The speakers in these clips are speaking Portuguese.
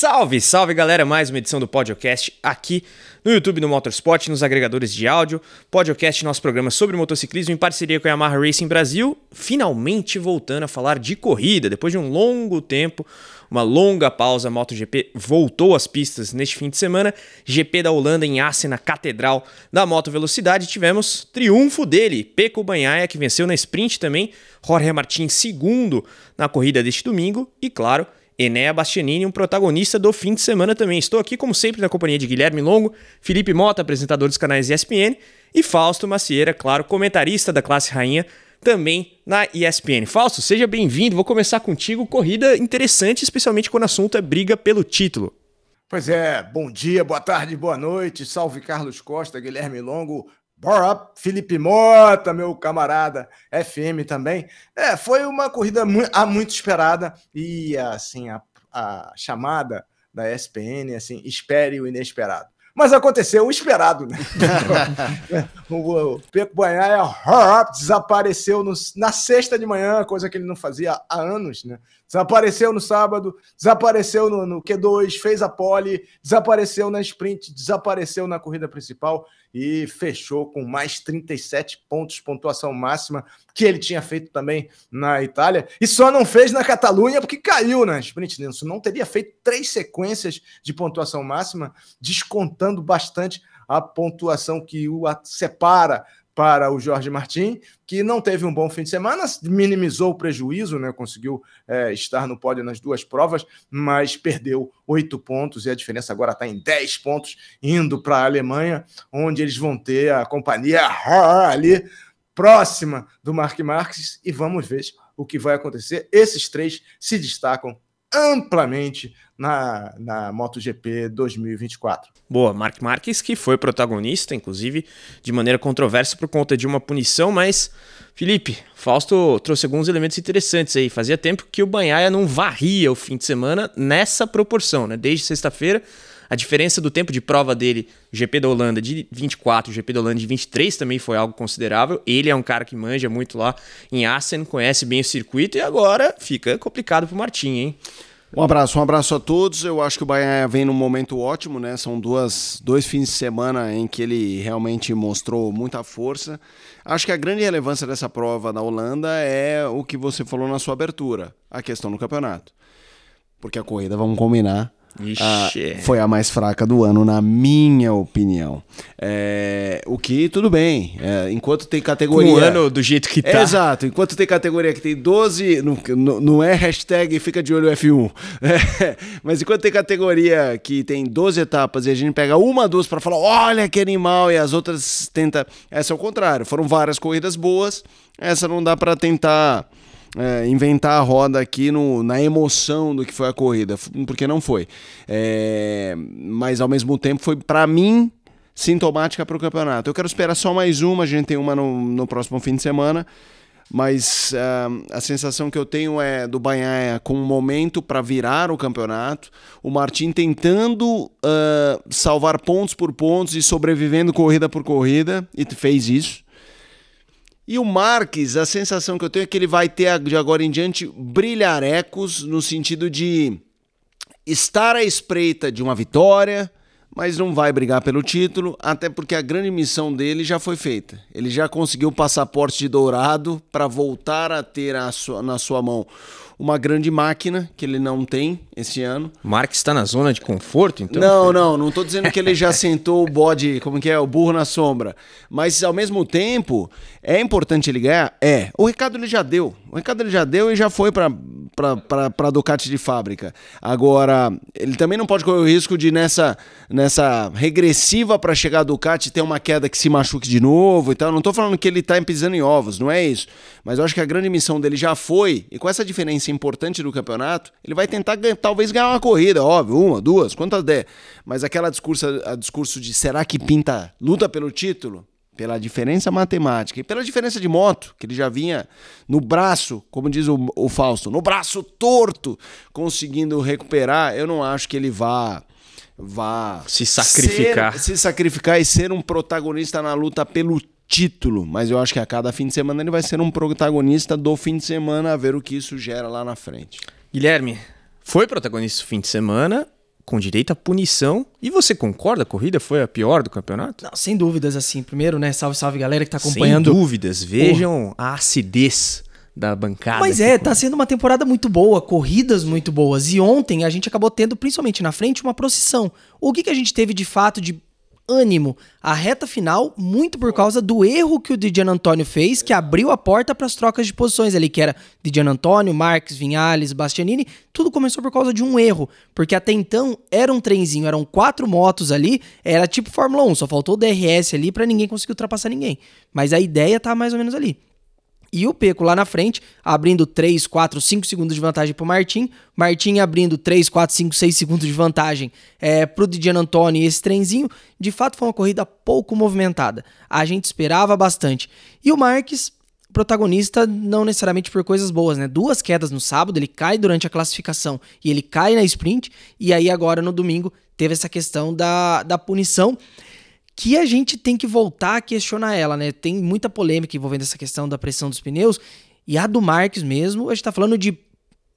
Salve, salve galera, mais uma edição do Podcast aqui no YouTube do Motorsport, nos agregadores de áudio. Podcast, nosso programa sobre motociclismo em parceria com a Yamaha Racing Brasil, finalmente voltando a falar de corrida. Depois de um longo tempo, uma longa pausa, a MotoGP voltou às pistas neste fim de semana. GP da Holanda em Assen, na Catedral da Moto Velocidade. Tivemos triunfo dele, Pecco Bagnaia, que venceu na sprint também, Jorge Martin segundo na corrida deste domingo e, claro, Enea Bastianini, um protagonista do fim de semana também. Estou aqui, como sempre, na companhia de Guilherme Longo, Felipe Mota, apresentador dos canais ESPN, e Fausto Macieira, claro, comentarista da classe rainha, também na ESPN. Fausto, seja bem-vindo. Vou começar contigo. Corrida interessante, especialmente quando o assunto é briga pelo título. Pois é, bom dia, boa tarde, boa noite. Salve Carlos Costa, Guilherme Longo. Bora up, Felipe Mota, meu camarada, FM também. Foi uma corrida muito esperada e, assim, a chamada da ESPN, assim, espere o inesperado. Mas aconteceu o esperado, né? O Pecco Bagnaia desapareceu na sexta de manhã, coisa que ele não fazia há anos, né? Desapareceu no sábado, desapareceu no Q2, fez a pole, desapareceu na sprint, desapareceu na corrida principal e fechou com mais 37 pontos, pontuação máxima, que ele tinha feito também na Itália, e só não fez na Catalunha porque caiu na sprint. Não teria feito 3 sequências de pontuação máxima, descontando bastante a pontuação que o separa para o Jorge Martin, que não teve um bom fim de semana, minimizou o prejuízo, né? Conseguiu estar no pódio nas duas provas, mas perdeu 8 pontos e a diferença agora está em 10 pontos, indo para a Alemanha, onde eles vão ter a companhia ali próxima do Marc Marquez, e vamos ver o que vai acontecer. Esses três se destacam amplamente na MotoGP 2024. Boa, Marc Marquez, que foi protagonista, inclusive, de maneira controversa por conta de uma punição, mas, Felipe, Fausto trouxe alguns elementos interessantes aí. Fazia tempo que o Bagnaia não varria o fim de semana nessa proporção, né? Desde sexta-feira, a diferença do tempo de prova dele, GP da Holanda de 24, GP da Holanda de 23 também foi algo considerável. Ele é um cara que manja muito lá em Assen, conhece bem o circuito e agora fica complicado pro Martin, hein? Um abraço a todos. Eu acho que o Bagnaia vem num momento ótimo, né? São dois fins de semana em que ele realmente mostrou muita força. Acho que a grande relevância dessa prova da Holanda é o que você falou na sua abertura, a questão do campeonato. Porque a corrida, vamos combinar, foi a mais fraca do ano, na minha opinião. O que, tudo bem, enquanto tem categoria... Com o ano do jeito que tá. Exato, enquanto tem categoria que tem 12, não é hashtag fica de olho F1, mas enquanto tem categoria que tem 12 etapas e a gente pega uma, duas para falar, olha que animal, e as outras tenta... Essa é o contrário, foram várias corridas boas, essa não dá para tentar... inventar a roda aqui na emoção do que foi a corrida, porque não foi. Mas ao mesmo tempo foi, para mim, sintomática para o campeonato. Eu quero esperar só mais uma, a gente tem uma no próximo fim de semana, mas a sensação que eu tenho é do Bagnaia com um momento para virar o campeonato, o Martin tentando salvar pontos por pontos e sobrevivendo corrida por corrida, e fez isso. E o Marquez, a sensação que eu tenho é que ele vai ter, de agora em diante, brilharecos no sentido de estar à espreita de uma vitória, mas não vai brigar pelo título, até porque a grande missão dele já foi feita. Ele já conseguiu o passaporte de dourado para voltar a ter na sua mão uma grande máquina, que ele não tem esse ano. O Marquez está na zona de conforto, então? Não estou dizendo que ele já sentou o bode, como que é, o burro na sombra. Mas, ao mesmo tempo, é importante ele ganhar? O recado ele já deu. O recado ele já deu e já foi para a Ducati de fábrica. Agora, ele também não pode correr o risco de, nessa regressiva para chegar a Ducati, ter uma queda que se machuque de novo e tal. Não estou falando que ele está pisando em ovos, não é isso. Mas eu acho que a grande missão dele já foi, e com essa diferença importante do campeonato, ele vai tentar talvez ganhar uma corrida, óbvio, uma, duas, quantas der. Mas aquela discurso de será que pinta luta pelo título? Pela diferença matemática e pela diferença de moto, que ele já vinha no braço, como diz o Fausto, no braço torto, conseguindo recuperar, eu não acho que ele vá se sacrificar e ser um protagonista na luta pelo título, mas eu acho que a cada fim de semana ele vai ser um protagonista do fim de semana, a ver o que isso gera lá na frente. Guilherme, foi protagonista do fim de semana, com direito à punição. E você concorda? A corrida foi a pior do campeonato? Não, sem dúvidas, assim. Primeiro, né, salve galera que tá acompanhando. Sem dúvidas, vejam a acidez da bancada. Mas tá sendo uma temporada muito boa, corridas muito boas. E ontem a gente acabou tendo, principalmente na frente, uma procissão. O que a gente teve de fato de ânimo? A reta final, muito por causa do erro que o Di Giannantonio fez, que abriu a porta para as trocas de posições ali, que era Di Giannantonio, Marques, Viñales, Bastianini. Tudo começou por causa de um erro, porque até então era um trenzinho, eram 4 motos ali, era tipo Fórmula 1, só faltou o DRS ali para ninguém conseguir ultrapassar ninguém. Mas a ideia tá mais ou menos ali. E o Pecco lá na frente, abrindo 3, 4, 5 segundos de vantagem pro Martin abrindo 3, 4, 5, 6 segundos de vantagem pro Di Giannantonio e esse trenzinho. De fato foi uma corrida pouco movimentada, a gente esperava bastante. E o Marques, protagonista não necessariamente por coisas boas, né? 2 quedas no sábado, ele cai durante a classificação e ele cai na sprint, e aí agora no domingo teve essa questão da punição, que a gente tem que voltar a questionar ela, né? Tem muita polêmica envolvendo essa questão da pressão dos pneus, e a do Marques mesmo, a gente tá falando de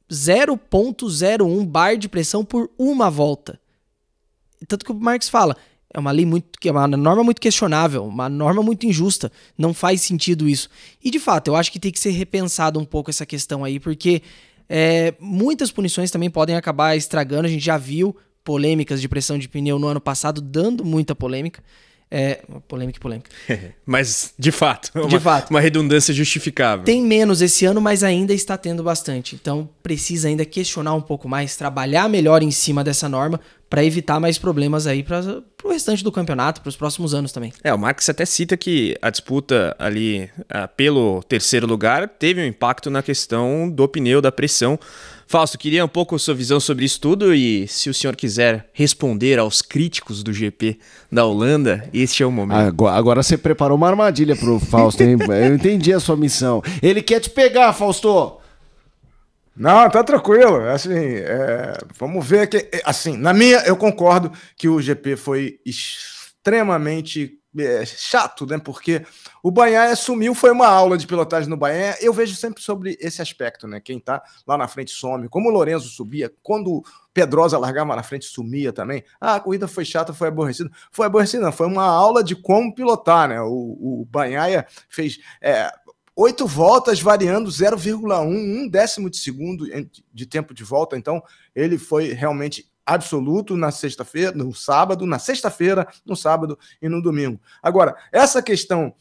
0,01 bar de pressão por uma volta. Tanto que o Marques fala, é uma norma muito questionável, uma norma muito injusta, não faz sentido isso. E de fato, eu acho que tem que ser repensado um pouco essa questão aí, porque muitas punições também podem acabar estragando, a gente já viu polêmicas de pressão de pneu no ano passado, dando muita polêmica. Polêmica. Mas, de fato, uma redundância justificável. Tem menos esse ano, mas ainda está tendo bastante. Então, precisa ainda questionar um pouco mais, trabalhar melhor em cima dessa norma para evitar mais problemas aí para o restante do campeonato, para os próximos anos também. O Marques até cita que a disputa ali pelo terceiro lugar teve um impacto na questão do pneu, da pressão. Fausto, queria um pouco a sua visão sobre isso tudo, e se o senhor quiser responder aos críticos do GP da Holanda, este é o momento. Agora você preparou uma armadilha pro Fausto, hein? Eu entendi a sua missão. Ele quer te pegar, Fausto! Não, tá tranquilo. Assim, vamos ver que, assim, eu concordo que o GP foi extremamente chato, né? Porque o Bagnaia sumiu, foi uma aula de pilotagem no Bagnaia. Eu vejo sempre sobre esse aspecto, né? Quem tá lá na frente some. Como o Lorenzo subia, quando o Pedrosa largava na frente, sumia também. A corrida foi chata, foi aborrecida. Foi aborrecida, não. Foi uma aula de como pilotar, né? O Bagnaia fez 8 voltas, variando 0,1, um décimo de segundo de tempo de volta. Então, ele foi realmente absoluto na sexta-feira, no sábado, na sexta-feira, no sábado e no domingo. Agora, essa questão,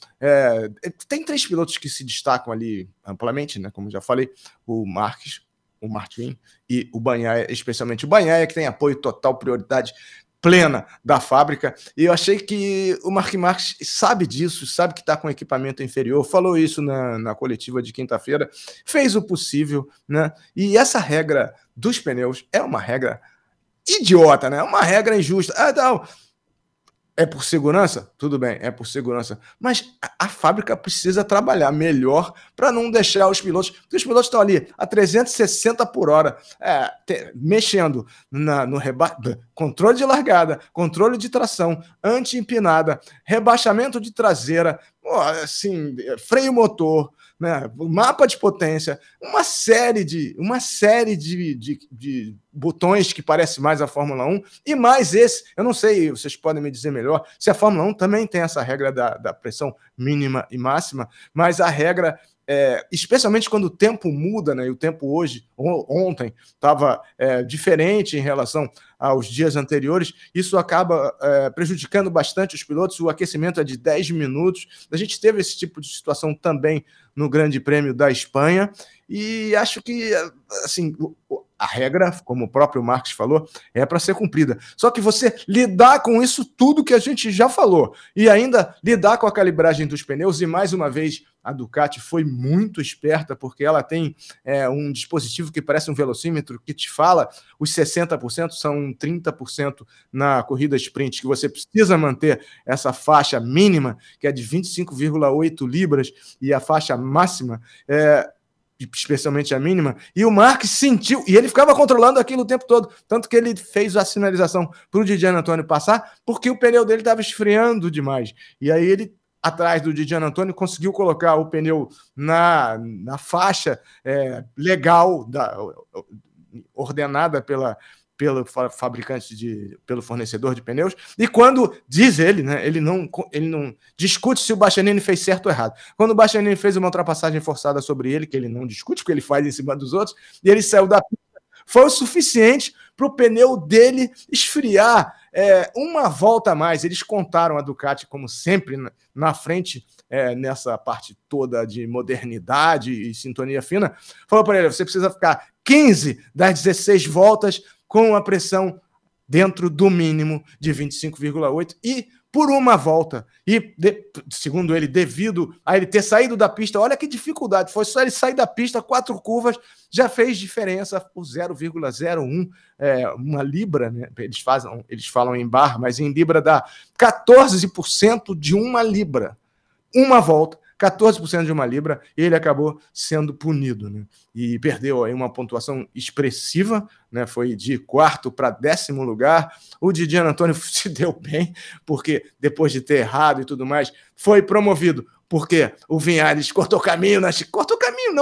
tem 3 pilotos que se destacam ali amplamente, né? Como já falei, o Marques, o Martin e o Bagnaia, especialmente o Bagnaia, que tem apoio total, prioridade plena da fábrica, e eu achei que o Marc Marques sabe disso, sabe que está com equipamento inferior, falou isso na coletiva de quinta-feira, fez o possível, né? E essa regra dos pneus é uma regra idiota, né? Uma regra injusta. Não. É por segurança? Tudo bem, é por segurança. Mas a fábrica precisa trabalhar melhor para não deixar os pilotos... Porque os pilotos estão ali a 360 por hora, mexendo no controle de largada, controle de tração, anti-empinada, rebaixamento de traseira, assim, freio motor, né, mapa de potência, uma série de botões que parece mais a Fórmula 1, e mais esse, eu não sei, vocês podem me dizer melhor, se a Fórmula 1 também tem essa regra da pressão mínima e máxima, mas a regra, especialmente quando o tempo muda, né, e o tempo ontem estava diferente em relação aos dias anteriores, isso acaba prejudicando bastante os pilotos. O aquecimento é de 10 minutos, a gente teve esse tipo de situação também no Grande Prêmio da Espanha, e acho que, assim, a regra, como o próprio Marques falou, é para ser cumprida. Só que você lidar com isso tudo que a gente já falou, e ainda lidar com a calibragem dos pneus, e mais uma vez a Ducati foi muito esperta, porque ela tem um dispositivo que parece um velocímetro, que te fala os 60% são 30% na corrida sprint, que você precisa manter essa faixa mínima, que é de 25,8 libras, e a faixa máxima especialmente a mínima, e o Marques sentiu, e ele ficava controlando aquilo o tempo todo, tanto que ele fez a sinalização para o Di Giannantonio passar, porque o pneu dele estava esfriando demais, e aí ele, atrás do Di Giannantonio, conseguiu colocar o pneu na faixa legal, ordenada pelo fabricante, pelo fornecedor de pneus, e quando, diz ele, né, ele não discute se o Bastianini fez certo ou errado. Quando o Bastianini fez uma ultrapassagem forçada sobre ele, que ele não discute, porque ele faz em cima dos outros, e ele saiu da pista, foi o suficiente para o pneu dele esfriar uma volta a mais. Eles contaram a Ducati, como sempre, na frente, nessa parte toda de modernidade e sintonia fina. Falou para ele, você precisa ficar 15 das 16 voltas com a pressão dentro do mínimo de 25,8 e por uma volta. E, segundo ele, devido a ele ter saído da pista, olha que dificuldade, foi só ele sair da pista, 4 curvas, já fez diferença por 0,01, uma libra, né? Eles falam em bar, mas em libra dá 14% de uma libra. Uma volta, 14% de uma libra, ele acabou sendo punido, né? E perdeu aí uma pontuação expressiva, né? Foi de 4º para 10º lugar. O Di Giannantonio se deu bem, porque depois de ter errado e tudo mais, foi promovido, porque o Vinhares cortou caminho,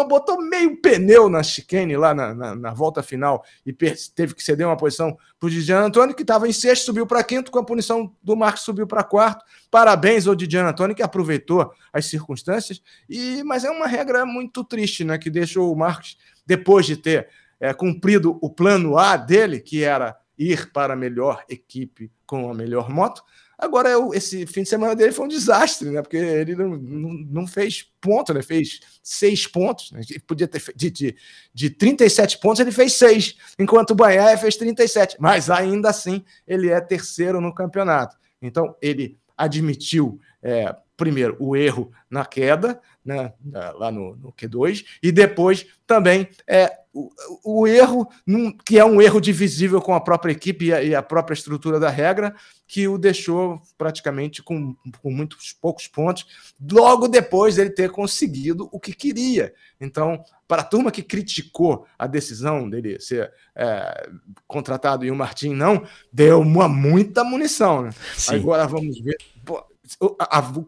botou meio pneu na chicane lá na volta final e teve que ceder uma posição para o Di Giannantonio, que estava em 6º, subiu para 5º, com a punição do Marques subiu para 4º. Parabéns ao Di Giannantonio, que aproveitou as circunstâncias, mas é uma regra muito triste, né, que deixou o Marques, depois de ter cumprido o plano A dele, que era ir para a melhor equipe com a melhor moto. Agora, esse fim de semana dele foi um desastre, né? Porque ele não fez ponto, né? Fez 6 pontos. Né? Ele podia ter de 37 pontos, ele fez 6, enquanto o Bagnaia fez 37. Mas ainda assim, ele é 3º no campeonato. Então, ele admitiu, primeiro, o erro na queda, né? Lá no Q2, e depois também o erro, que é um erro divisível com a própria equipe e a própria estrutura da regra, que o deixou praticamente com muitos poucos pontos, logo depois dele ter conseguido o que queria. Então, para a turma que criticou a decisão dele ser contratado e o Martin não, deu muita munição. Né? Agora vamos ver.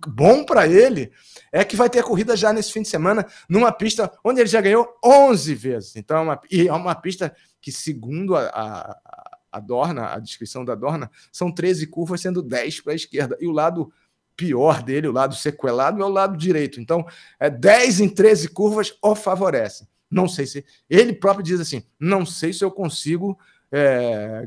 Bom para ele é que vai ter corrida já nesse fim de semana numa pista onde ele já ganhou 11 vezes. Então, é uma pista que, segundo a Dorna, a descrição da Dorna, são 13 curvas, sendo 10 para a esquerda. E o lado pior dele, o lado sequelado, é o lado direito. Então, 10 em 13 curvas o favorece. Não sei se... Ele próprio diz assim, não sei se eu consigo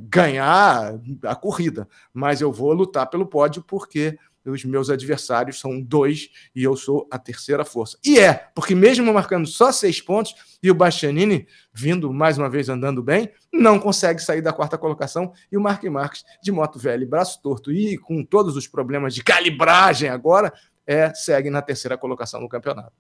ganhar a corrida, mas eu vou lutar pelo pódio porque os meus adversários são 2 e eu sou a 3ª força. E porque mesmo marcando só 6 pontos e o Bastianini vindo mais uma vez andando bem, não consegue sair da 4ª colocação e o Marc Marques de moto velha, braço torto e com todos os problemas de calibragem agora, segue na 3ª colocação no campeonato.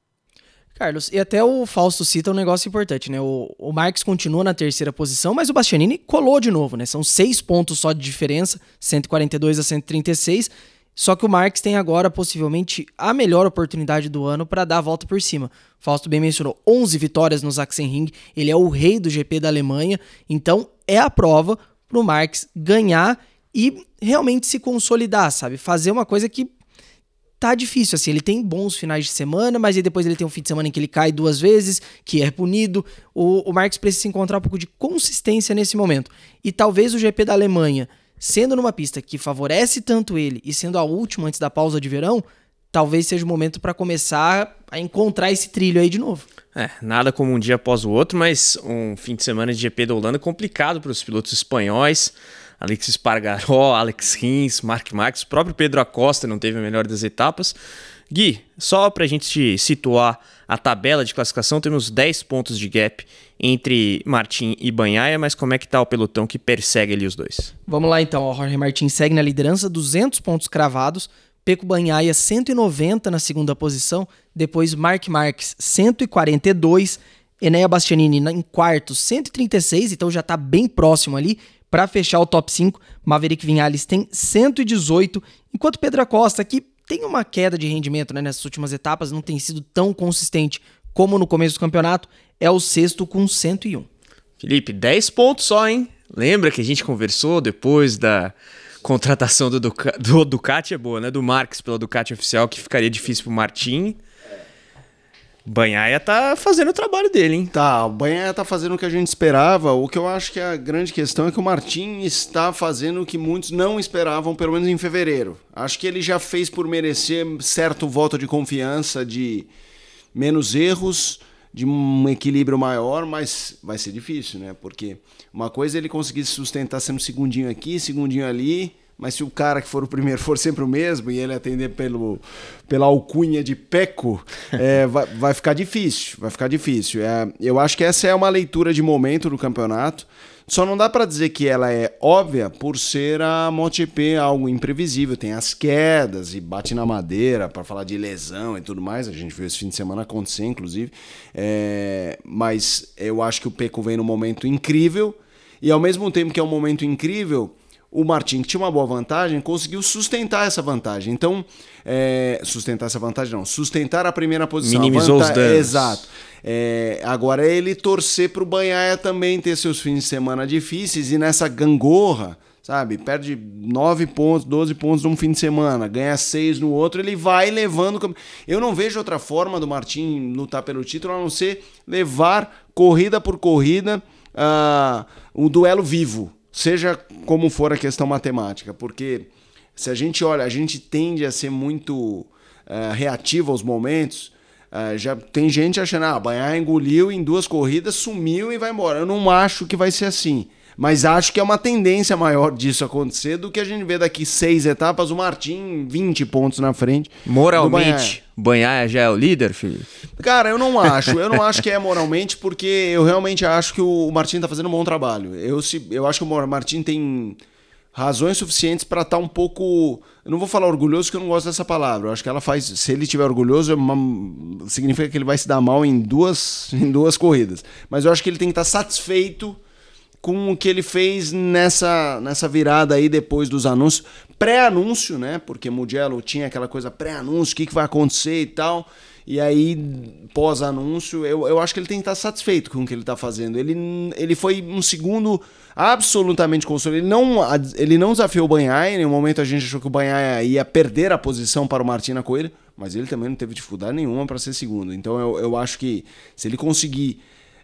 Carlos, e até o Fausto cita um negócio importante, né? O Marques continua na 3ª posição, mas o Bastianini colou de novo, né? São 6 pontos só de diferença, 142 a 136. Só que o Marques tem agora possivelmente a melhor oportunidade do ano para dar a volta por cima. Fausto bem mencionou, 11 vitórias no Sachsenring, ele é o rei do GP da Alemanha, então é a prova para o Marques ganhar e realmente se consolidar, sabe? Fazer uma coisa que tá difícil, assim, ele tem bons finais de semana, mas aí depois ele tem um fim de semana em que ele cai 2 vezes, que é punido. O Marques precisa encontrar um pouco de consistência nesse momento. E talvez o GP da Alemanha, sendo numa pista que favorece tanto ele e sendo a última antes da pausa de verão, talvez seja o momento para começar a encontrar esse trilho aí de novo. Nada como um dia após o outro, mas um fim de semana de GP da Holanda complicado para os pilotos espanhóis. Aleix Espargaró, Alex Rins, Marc Marques, o próprio Pedro Acosta não teve a melhor das etapas. Gui, só para a gente situar a tabela de classificação, temos 10 pontos de gap entre Martin e Bagnaia, mas como é que tá o pelotão que persegue ali os dois? Vamos lá então, o Jorge Martin segue na liderança, 200 pontos cravados, Pecco Bagnaia 190 na 2ª posição, depois Marc Marques 142, Enea Bastianini em 4º 136, então já tá bem próximo ali. Para fechar o top 5, Maverick Viñales tem 118, enquanto Pedro Acosta, que tem uma queda de rendimento, né, nessas últimas etapas, não tem sido tão consistente como no começo do campeonato, é o 6º com 101. Felipe, 10 pontos só, hein? Lembra que a gente conversou depois da contratação do Ducati, é boa, né? Do Marques pela Ducati oficial, que ficaria difícil pro Martin. Banhaia tá fazendo o trabalho dele, hein? Tá, o Banhaia tá fazendo o que a gente esperava. O que eu acho que a grande questão é que o Martin está fazendo o que muitos não esperavam, pelo menos em fevereiro. Acho que ele já fez por merecer certo voto de confiança, de menos erros, de um equilíbrio maior, mas vai ser difícil, né? Porque uma coisa é ele conseguir se sustentar sendo segundinho aqui, segundinho ali, mas se o cara que for o primeiro for sempre o mesmo e ele atender pela alcunha de Peco, vai ficar difícil, vai ficar difícil. Eu acho que essa é uma leitura de momento do campeonato, só não dá para dizer que ela é óbvia por ser a MotoGP algo imprevisível, tem as quedas e bate na madeira para falar de lesão e tudo mais, a gente viu esse fim de semana acontecer, inclusive, mas eu acho que o Peco vem num momento incrível e ao mesmo tempo que é um momento incrível, o Martin, que tinha uma boa vantagem, conseguiu sustentar essa vantagem. Então, sustentar a primeira posição. Minimizou os danos. Exato. Agora é ele torcer para o Banhaia também ter seus fins de semana difíceis e nessa gangorra, sabe? Perde 9 pontos, 12 pontos num fim de semana, ganha 6 no outro, ele vai levando... Eu não vejo outra forma do Martin lutar pelo título a não ser levar corrida por corrida o duelo vivo. Seja como for a questão matemática, porque se a gente olha, a gente tende a ser muito reativo aos momentos, já tem gente achando, Banhaia engoliu em 2 corridas, sumiu e vai embora. Eu não acho que vai ser assim, mas acho que é uma tendência maior disso acontecer do que a gente vê daqui 6 etapas, o Martin 20 pontos na frente. Moralmente, Banhaia já é o líder, filho? Cara, eu não acho que é moralmente, porque eu realmente acho que o Martin tá fazendo um bom trabalho. Eu acho que o Martin tem razões suficientes para estar um pouco... Eu não vou falar orgulhoso, porque eu não gosto dessa palavra. Eu acho que ela faz... Se ele estiver orgulhoso, significa que ele vai se dar mal em duas corridas. Mas eu acho que ele tem que estar satisfeito com o que ele fez nessa virada aí depois dos anúncios. Pré-anúncio, né? Porque Mugello tinha aquela coisa pré-anúncio, o que vai acontecer e tal. E aí, pós-anúncio, eu acho que ele tem que estar satisfeito com o que ele está fazendo. Ele foi um segundo absolutamente consolidado. Ele não desafiou o Banhaia. Em nenhum momento a gente achou que o Banhaia ia perder a posição para o Martin na corrida. Mas ele também não teve dificuldade nenhuma para ser segundo. Então eu acho que se ele conseguir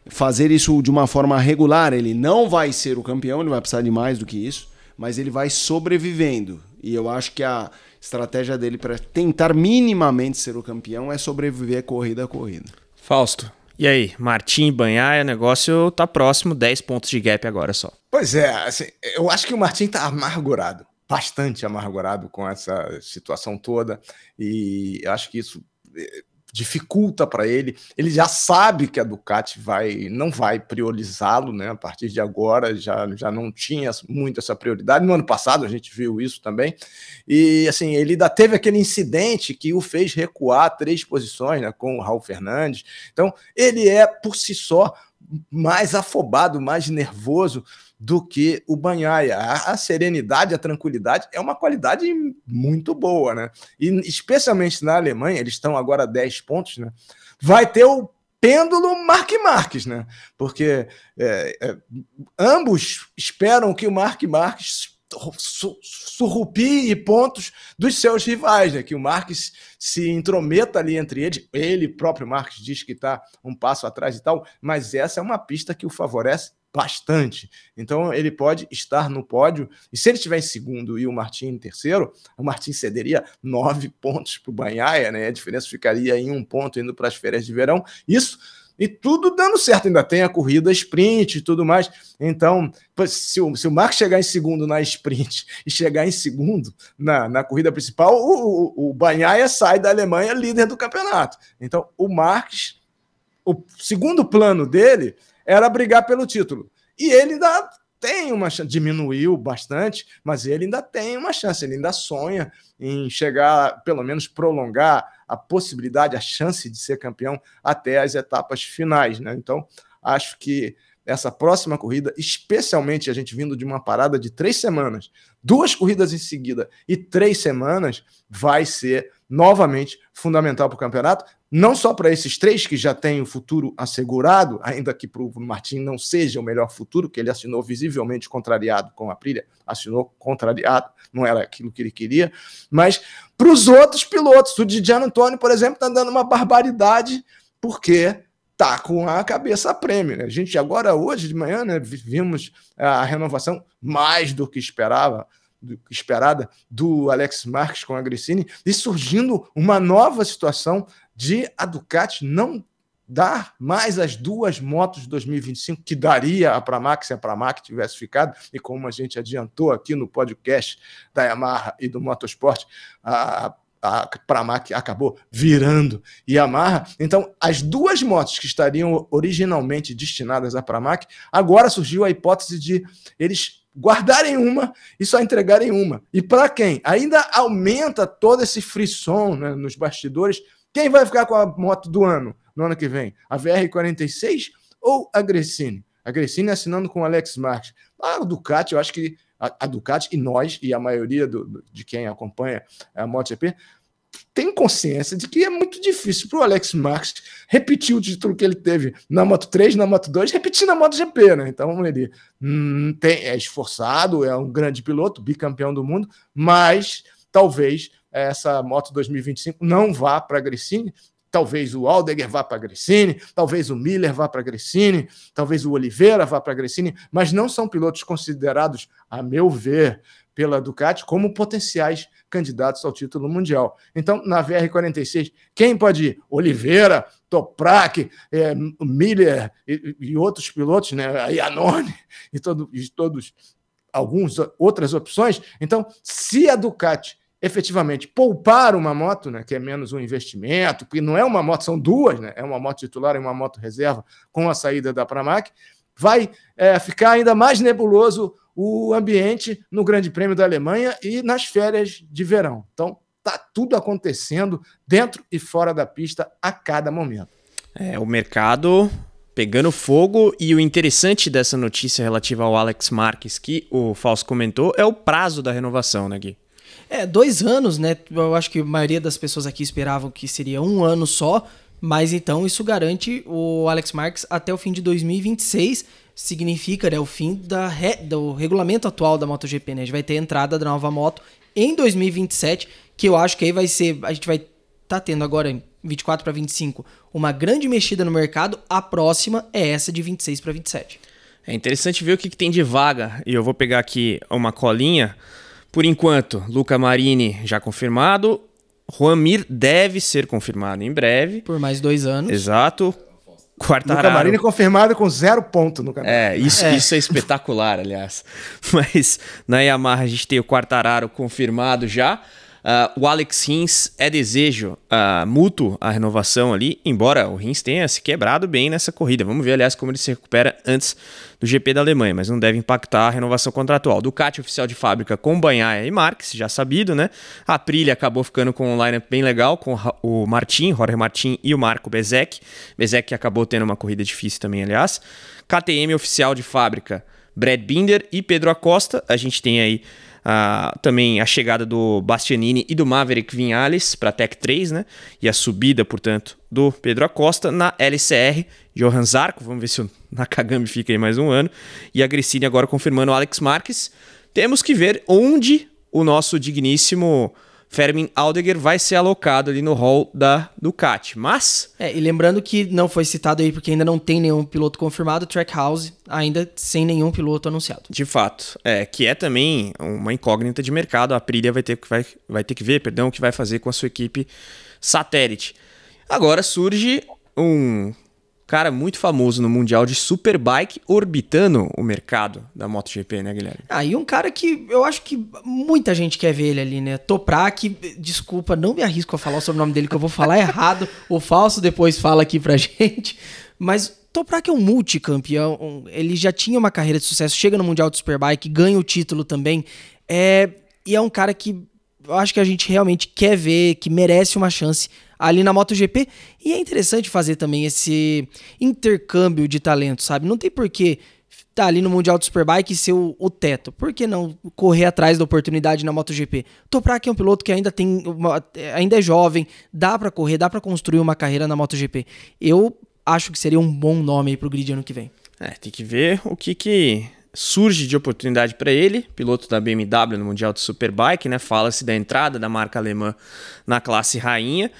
fazer isso de uma forma regular, ele não vai ser o campeão, ele vai precisar de mais do que isso, mas ele vai sobrevivendo. E eu acho que a estratégia dele para tentar minimamente ser o campeão é sobreviver corrida a corrida. Fausto, e aí? Martin e Banhaia, o negócio tá próximo, 10 pontos de gap agora só. Pois é, assim, eu acho que o Martin tá amargurado, bastante amargurado com essa situação toda, e eu acho que isso dificulta para ele. Ele já sabe que a Ducati não vai priorizá-lo, né? A partir de agora já não tinha muito essa prioridade. No ano passado a gente viu isso também. E assim, ele ainda teve aquele incidente que o fez recuar 3 posições, né, com o Raul Fernandes. Então, ele é por si só mais afobado, mais nervoso do que o Banhaia. A serenidade, a tranquilidade é uma qualidade muito boa, né? E especialmente na Alemanha, eles estão agora a 10 pontos, né? Vai ter o pêndulo Marc Marques, né? Porque ambos esperam que o Marc Marques surrupie pontos dos seus rivais, né? Que o Marques se intrometa ali entre eles. Ele próprio Marques diz que está um passo atrás e tal, mas essa é uma pista que o favorece bastante. Então ele pode estar no pódio, e se ele estiver em segundo e o Martin em terceiro, o Martin cederia 9 pontos para o Banhaia, né? A diferença ficaria em 1 ponto indo para as férias de verão. Isso e tudo dando certo, ainda tem a corrida sprint e tudo mais. Então, se o Marques chegar em segundo na sprint e chegar em segundo na corrida principal, o Banhaia sai da Alemanha líder do campeonato. Então, o Marques, o segundo plano dele era brigar pelo título. E ele ainda tem uma chance, diminuiu bastante, mas ele ainda tem uma chance, ele ainda sonha em chegar, pelo menos prolongar a possibilidade, a chance de ser campeão até as etapas finais, né? Então, acho que essa próxima corrida, especialmente a gente vindo de uma parada de 3 semanas, 2 corridas em seguida e 3 semanas, vai ser novamente fundamental para o campeonato, não só para esses 3 que já têm o futuro assegurado, ainda que para o Martin não seja o melhor futuro, que ele assinou visivelmente contrariado com a Aprilia, assinou contrariado, não era aquilo que ele queria, mas para os outros pilotos, o Di Giannantonio, por exemplo, está dando uma barbaridade porque tá com a cabeça a prêmio, né? A gente agora, hoje de manhã, né, vimos a renovação mais do que esperada do Alex Marques com a Gresini, e surgindo uma nova situação de a Ducati não dar mais as 2 motos de 2025 que daria a Pramac se a Pramac tivesse ficado, e como a gente adiantou aqui no podcast da Yamaha e do Motorsport, a Pramac acabou virando Yamaha. Então, as 2 motos que estariam originalmente destinadas à Pramac, agora surgiu a hipótese de eles guardarem uma e só entregarem uma. E para quem? Ainda aumenta todo esse frisson, né, nos bastidores. Quem vai ficar com a moto do ano, no ano que vem? A VR46 ou a Gresini? A Gresini assinando com o Alex Marques. A Ducati, eu acho que a Ducati e nós, e a maioria de quem acompanha a MotoGP, tem consciência de que é muito difícil para o Alex Marques repetir o título que ele teve na Moto3, na Moto2, repetir na MotoGP, né? Então ele é esforçado, é um grande piloto, bicampeão do mundo, mas talvez essa Moto 2025 não vá para a Gresini. Talvez o Aldegger vá para a Gresini, talvez o Miller vá para a Gresini, talvez o Oliveira vá para a Gresini, mas não são pilotos considerados, a meu ver, pela Ducati como potenciais candidatos ao título mundial. Então, na VR46, quem pode ir? Oliveira, Toprak, Miller e outros pilotos, né? A Iannone e todos algumas outras opções. Então, se a Ducati efetivamente poupar uma moto, né, que é menos um investimento, porque não é uma moto, são 2, né, é uma moto titular e uma moto reserva com a saída da Pramac, vai ficar ainda mais nebuloso o ambiente no Grande Prêmio da Alemanha e nas férias de verão. Então, está tudo acontecendo dentro e fora da pista a cada momento. O mercado pegando fogo, e o interessante dessa notícia relativa ao Alex Marques, que o Fausto comentou, é o prazo da renovação, né, Gui? 2 anos, né? Eu acho que a maioria das pessoas aqui esperavam que seria 1 ano só, mas então isso garante o Alex Marques até o fim de 2026, significa, né, o fim do regulamento atual da MotoGP, né? A gente vai ter a entrada da nova moto em 2027, que eu acho que aí vai ser, a gente vai estar tendo agora em 24 para 25 uma grande mexida no mercado, a próxima é essa de 26 para 27. É interessante ver o que tem de vaga, e eu vou pegar aqui uma colinha. Por enquanto, Luca Marini já confirmado, Juan Mir deve ser confirmado em breve. Por mais 2 anos. Exato. Quartararo. Luca Marini confirmado com 0 ponto no campeonato. Isso é espetacular, aliás. Mas na Yamaha a gente tem o Quartararo confirmado já. O Alex Rins é desejo mútuo a renovação ali, embora o Rins tenha se quebrado bem nessa corrida. Vamos ver, aliás, como ele se recupera antes do GP da Alemanha, mas não deve impactar a renovação contratual. Ducati oficial de fábrica com Bagnaia e Marques, já sabido, né? A Aprilia acabou ficando com um lineup bem legal, com o Jorge Martin e o Marco Bezzecchi. Bezzecchi acabou tendo uma corrida difícil também, aliás. KTM oficial de fábrica, Brad Binder e Pedro Acosta. A gente tem aí também a chegada do Bastianini e do Maverick Viñales para a Tech 3, né? E a subida, portanto, do Pedro Acosta na LCR, Johan Zarco, vamos ver se o Nakagami fica aí mais 1 ano, e a Gresini agora confirmando o Alex Marques. Temos que ver onde o nosso digníssimo Fermin Aldegger vai ser alocado ali no hall da Ducati, mas... E lembrando que não foi citado aí porque ainda não tem nenhum piloto confirmado, Trackhouse ainda sem nenhum piloto anunciado. De fato, que é também uma incógnita de mercado, a Aprilia vai ter que ver, o que vai fazer com a sua equipe satélite. Agora surge um cara muito famoso no Mundial de Superbike orbitando o mercado da MotoGP, né, Guilherme? E um cara que eu acho que muita gente quer ver ele ali, né? Toprak, desculpa, não me arrisco a falar o sobrenome dele que eu vou falar errado, o Falso depois fala aqui pra gente, mas Toprak é um multicampeão, ele já tinha uma carreira de sucesso, chega no Mundial de Superbike, ganha o título também, e é um cara que eu acho que a gente realmente quer ver, que merece uma chance ali na MotoGP, e é interessante fazer também esse intercâmbio de talento, sabe? Não tem porquê tá ali no Mundial de Superbike e ser o teto. Por que não correr atrás da oportunidade na MotoGP? Toprak é um piloto que ainda é jovem, dá pra correr, dá pra construir uma carreira na MotoGP. Eu acho que seria um bom nome aí pro grid ano que vem. Tem que ver o que surge de oportunidade para ele, piloto da BMW no Mundial de Superbike, né? Fala-se da entrada da marca alemã na classe rainha,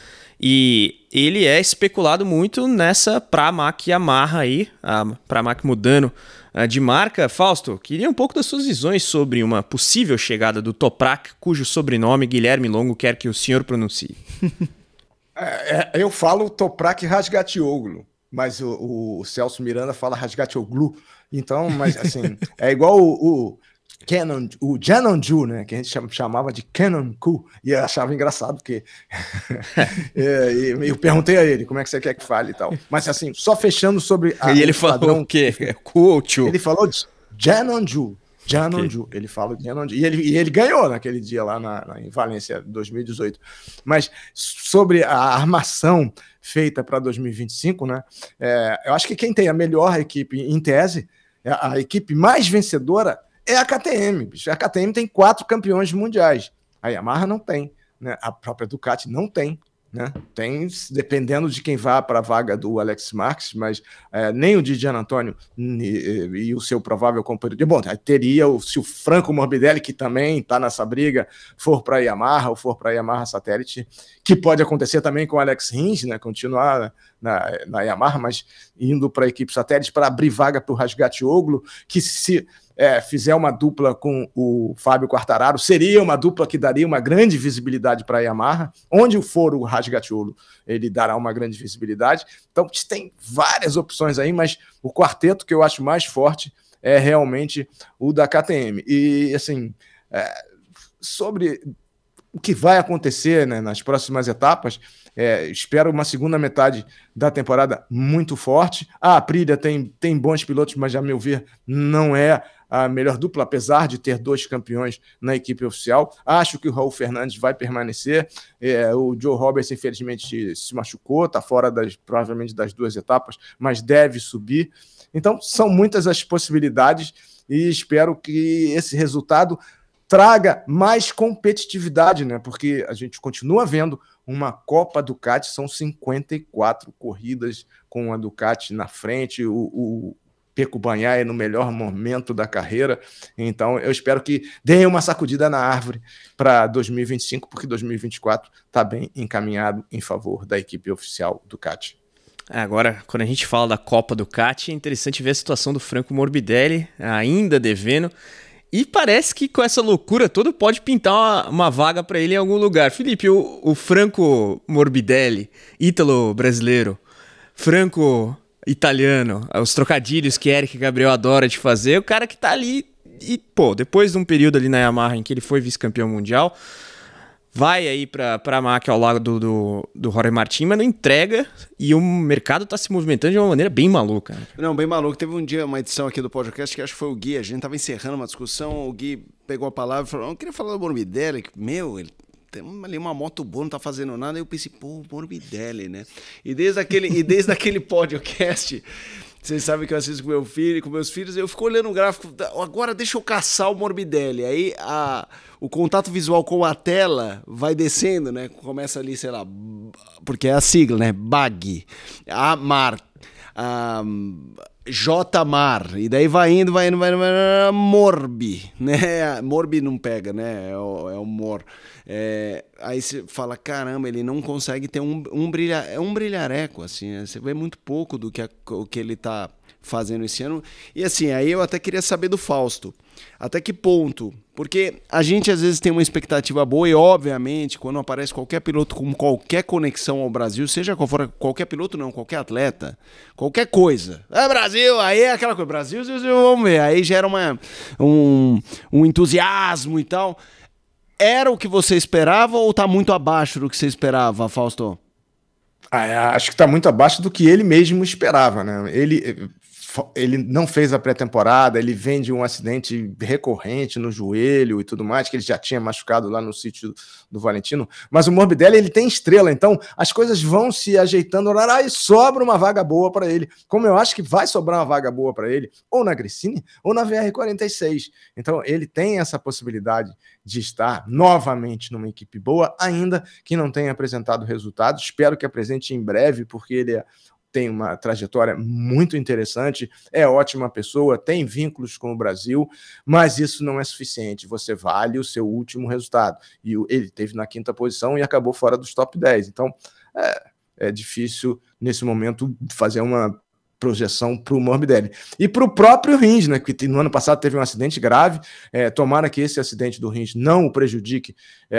e ele é especulado muito nessa Pramac Yamaha aí, a Pramac mudando de marca. Fausto, queria um pouco das suas visões sobre uma possível chegada do Toprak, cujo sobrenome Guilherme Longo quer que o senhor pronuncie. Eu falo Toprak Razgatlioglu, mas o Celso Miranda fala Razgatlioglu. Então, mas assim, é igual o Janonju, né? Que a gente chamava de Canonku, e eu achava engraçado, porque eu perguntei a ele como é que você quer que fale e tal. Mas assim, só fechando sobre e ele falou o quê? Kuochu. Ele falou Janonju. Janonju, ele fala de Janonju. E ele ganhou naquele dia lá em Valência, 2018. Mas sobre a armação feita para 2025, né? Eu acho que quem tem a melhor equipe, em tese, a equipe mais vencedora é a KTM. Bicho. A KTM tem 4 campeões mundiais. A Yamaha não tem, né? A própria Ducati não tem. Né? Tem, dependendo de quem vá para a vaga do Alex Marques, mas nem o de Gian Antônio e o seu provável companheiro. Bom, teria se o Franco Morbidelli, que também está nessa briga, for para a Yamaha ou for para a Yamaha Satélite, que pode acontecer também com o Alex Rins, né? Continuar na Yamaha, mas indo para a equipe satélite para abrir vaga para o Razgatlioglu, que se fizer uma dupla com o Fábio Quartararo, seria uma dupla que daria uma grande visibilidade para a Yamaha. Onde for o Razgatlioglu, ele dará uma grande visibilidade. Então, tem várias opções aí, mas o quarteto que eu acho mais forte é realmente o da KTM. E, assim, sobre o que vai acontecer, né, nas próximas etapas, espero uma segunda metade da temporada muito forte. A Aprilia tem bons pilotos, mas, a meu ver, não é a melhor dupla, apesar de ter 2 campeões na equipe oficial. Acho que o Raul Fernandes vai permanecer. O Joe Roberts, infelizmente, se machucou, está fora provavelmente das 2 etapas, mas deve subir. Então, são muitas as possibilidades e espero que esse resultado traga mais competitividade, né? Porque a gente continua vendo uma Copa Ducati, são 54 corridas com a Ducati na frente, o Pecco Bagnaia no melhor momento da carreira. Então, eu espero que dê uma sacudida na árvore para 2025, porque 2024 está bem encaminhado em favor da equipe oficial Ducati. Agora, quando a gente fala da Copa Ducati, é interessante ver a situação do Franco Morbidelli, ainda devendo. E parece que com essa loucura toda pode pintar uma vaga para ele em algum lugar. Felipe, o Franco Morbidelli, ítalo-brasileiro, franco-italiano, os trocadilhos que Eric Gabriel adora de fazer, o cara que tá ali e, depois de um período ali na Yamaha em que ele foi vice-campeão mundial, vai aí para a marca ao lado do Jorge Martin, mas não entrega, e o mercado está se movimentando de uma maneira bem maluca. Né? Não, bem maluco. Teve um dia uma edição aqui do podcast que acho que foi o Gui, a gente estava encerrando uma discussão, o Gui pegou a palavra e falou, eu queria falar do Morbidelli, que, ele tem ali uma moto boa, não tá fazendo nada, aí eu pensei, Morbidelli, né? E desde aquele podcast... Vocês sabem que eu assisto com meu filho, com meus filhos, eu fico olhando o gráfico, agora deixa eu caçar o Morbidelli. Aí o contato visual com a tela vai descendo, né? Começa ali, sei lá, porque é a sigla, né? BAG, AMAR, JMAR, e daí vai indo, Morbi, né? Morbi não pega, né? É o Mor. Aí você fala, caramba, ele não consegue ter um brilhareco, assim, né? Você vê muito pouco do que ele tá fazendo esse ano. E assim, aí eu até queria saber do Fausto, até que ponto? Porque a gente às vezes tem uma expectativa boa e, obviamente, quando aparece qualquer piloto com qualquer conexão ao Brasil, seja qual for, qualquer piloto não, qualquer atleta, qualquer coisa. Brasil, aí é aquela coisa, Brasil, vamos ver. Aí gera um entusiasmo e tal. Era o que você esperava ou está muito abaixo do que você esperava, Fausto? Acho que está muito abaixo do que ele mesmo esperava, né? Ele não fez a pré-temporada, ele vem de um acidente recorrente no joelho e tudo mais, que ele já tinha machucado lá no sítio do Valentino, mas o Morbidelli, ele tem estrela, então as coisas vão se ajeitando e sobra uma vaga boa para ele, como eu acho que vai sobrar uma vaga boa para ele, ou na Gresini, ou na VR46, então ele tem essa possibilidade de estar novamente numa equipe boa, ainda que não tenha apresentado resultados, espero que apresente em breve, porque ele é tem uma trajetória muito interessante, é ótima pessoa, tem vínculos com o Brasil, mas isso não é suficiente. Você vale o seu último resultado. E ele teve na 5ª posição e acabou fora dos top 10. Então, é difícil, nesse momento, fazer uma projeção para o Morbidelli. E para o próprio Rins, né, que no ano passado teve um acidente grave, tomara que esse acidente do Rins não o prejudique,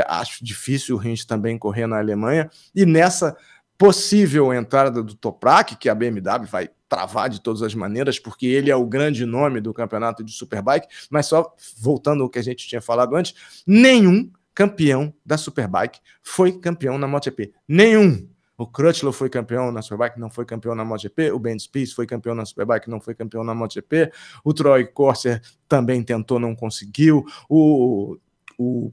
acho difícil o Rins também correr na Alemanha, e nessa possível entrada do Toprak, que a BMW vai travar de todas as maneiras, porque ele é o grande nome do campeonato de Superbike, mas só voltando ao que a gente tinha falado antes, nenhum campeão da Superbike foi campeão na MotoGP. Nenhum. O Crutchlow foi campeão na Superbike, não foi campeão na MotoGP. O Ben Spies foi campeão na Superbike, não foi campeão na MotoGP. O Troy Corser também tentou, não conseguiu. O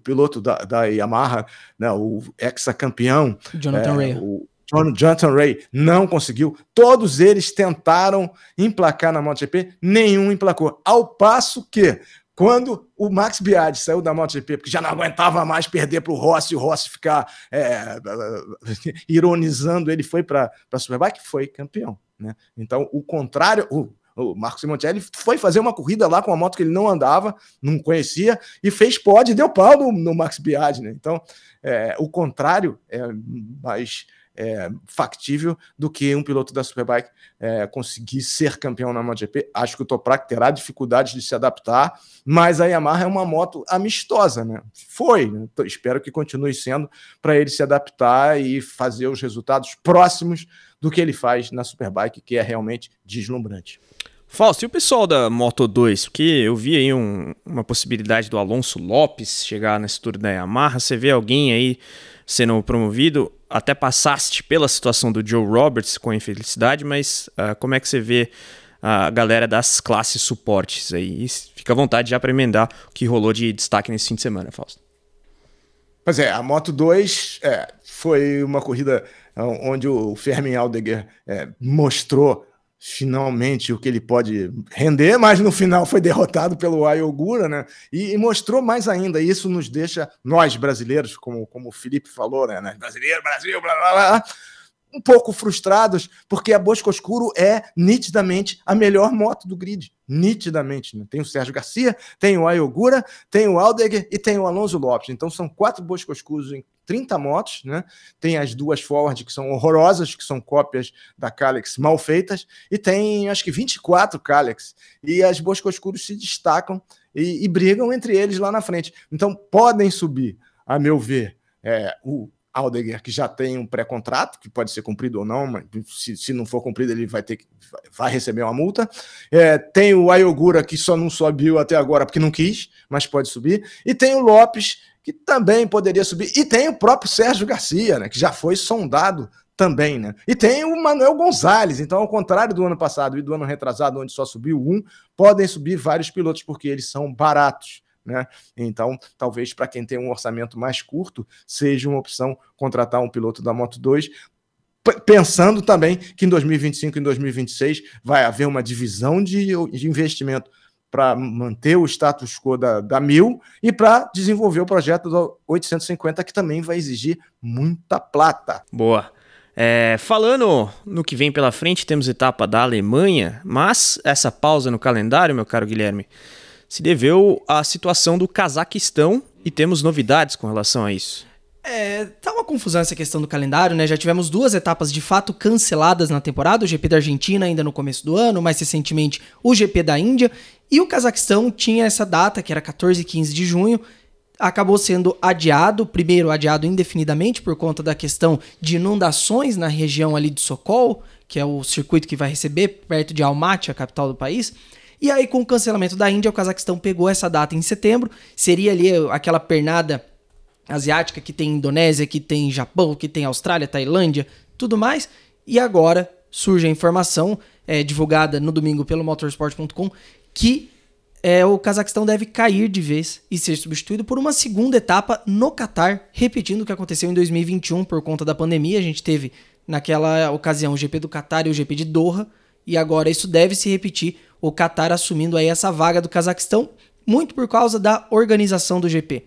piloto da Yamaha, né, o ex-campeão, Jonathan Rea. o Jonathan Rea, não conseguiu. Todos eles tentaram emplacar na MotoGP, nenhum emplacou. Ao passo que, quando o Max Biaggi saiu da MotoGP, porque já não aguentava mais perder para o Rossi, e o Rossi ficar ironizando, ele foi para a Superbike, foi campeão, né? Então, o contrário, o Marco Simoncelli foi fazer uma corrida lá com uma moto que ele não andava, não conhecia, e fez pódio e deu pau no Max Biaggi, né? Então, o contrário é mais factível do que um piloto da Superbike conseguir ser campeão na MotoGP. Acho que o Toprak terá dificuldades de se adaptar, mas a Yamaha é uma moto amistosa, né? Foi, né? Espero que continue sendo, para ele se adaptar e fazer os resultados próximos do que ele faz na Superbike, que é realmente deslumbrante. Fausto, e o pessoal da Moto2? Porque eu vi aí uma possibilidade do Alonso Lopes chegar nesse Tour da Yamaha. Você vê alguém aí sendo promovido? Até passaste pela situação do Joe Roberts com infelicidade, mas como é que você vê a galera das classes suportes aí? E fica à vontade já para emendar o que rolou de destaque nesse fim de semana, Fausto. Pois a Moto2 foi uma corrida onde o Fermin Aldeguer mostrou finalmente o que ele pode render, mas no final foi derrotado pelo Ai Ogura, né? E mostrou mais ainda. Isso nos deixa, nós brasileiros, como o Felipe falou, né? Brasileiro, Brasil, blá blá blá, um pouco frustrados, porque a Boscoscuro é nitidamente a melhor moto do grid. Nitidamente, né? Tem o Sérgio Garcia, tem o Ai Ogura, tem o Aldeguer e tem o Alonso Lopes. Então são 4 Boscoscuros em 30 motos, né? Tem as 2 Forward que são horrorosas, que são cópias da Kalex mal feitas, e tem acho que 24 Kalex. E as Boscoscuros se destacam e brigam entre eles lá na frente. Então podem subir, a meu ver, o Aldeguer, que já tem um pré-contrato, que pode ser cumprido ou não, mas se não for cumprido, ele vai receber uma multa. Tem o Ai Ogura, que só não subiu até agora porque não quis, mas pode subir. E tem o Lopes, que também poderia subir. E tem o próprio Sérgio Garcia, né, que já foi sondado também, né? E tem o Manuel Gonzalez. Então, ao contrário do ano passado e do ano retrasado, onde só subiu um, podem subir vários pilotos, porque eles são baratos, né? Então, talvez para quem tem um orçamento mais curto, seja uma opção contratar um piloto da Moto2, pensando também que em 2025 e em 2026 vai haver uma divisão de investimento para manter o status quo da 1000 e para desenvolver o projeto do 850, que também vai exigir muita plata. Boa. Falando no que vem pela frente, temos etapa da Alemanha, mas essa pausa no calendário, meu caro Guilherme, se deveu à situação do Cazaquistão e temos novidades com relação a isso. Tá uma confusão essa questão do calendário, né? Já tivemos 2 etapas de fato canceladas na temporada, o GP da Argentina ainda no começo do ano, mais recentemente o GP da Índia, e o Cazaquistão tinha essa data, que era 14 e 15 de junho, acabou sendo adiado, primeiro adiado indefinidamente por conta da questão de inundações na região ali de Sokol, que é o circuito que vai receber perto de Almaty, a capital do país. E aí, com o cancelamento da Índia, o Cazaquistão pegou essa data em setembro. Seria ali aquela pernada asiática que tem Indonésia, que tem Japão, que tem Austrália, Tailândia, tudo mais. E agora surge a informação, divulgada no domingo pelo motorsport.com, que o Cazaquistão deve cair de vez e ser substituído por uma segunda etapa no Catar, repetindo o que aconteceu em 2021 por conta da pandemia. A gente teve, naquela ocasião, o GP do Catar e o GP de Doha, e agora isso deve se repetir, o Catar assumindo aí essa vaga do Cazaquistão, muito por causa da organização do GP.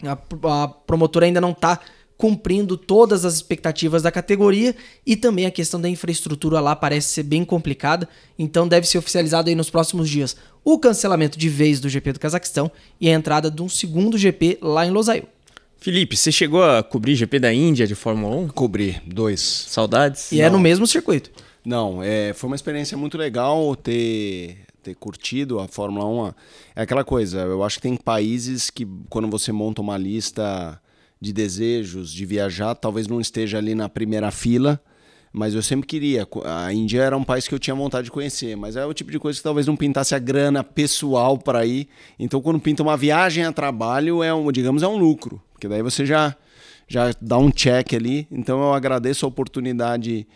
A promotora ainda não está cumprindo todas as expectativas da categoria, e também a questão da infraestrutura lá parece ser bem complicada, então deve ser oficializado aí nos próximos dias o cancelamento de vez do GP do Cazaquistão e a entrada de um segundo GP lá em Losail. Felipe, você chegou a cobrir GP da Índia de Fórmula 1? Cobri 2. Saudades? E é no mesmo circuito. Não, foi uma experiência muito legal ter curtido a Fórmula 1. É aquela coisa, eu acho que tem países que quando você monta uma lista de desejos de viajar, talvez não esteja ali na primeira fila, mas eu sempre queria. A Índia era um país que eu tinha vontade de conhecer, mas é o tipo de coisa que talvez não pintasse a grana pessoal para ir. Então, quando pinta uma viagem a trabalho, é um lucro, porque daí você já dá um check ali. Então, eu agradeço a oportunidade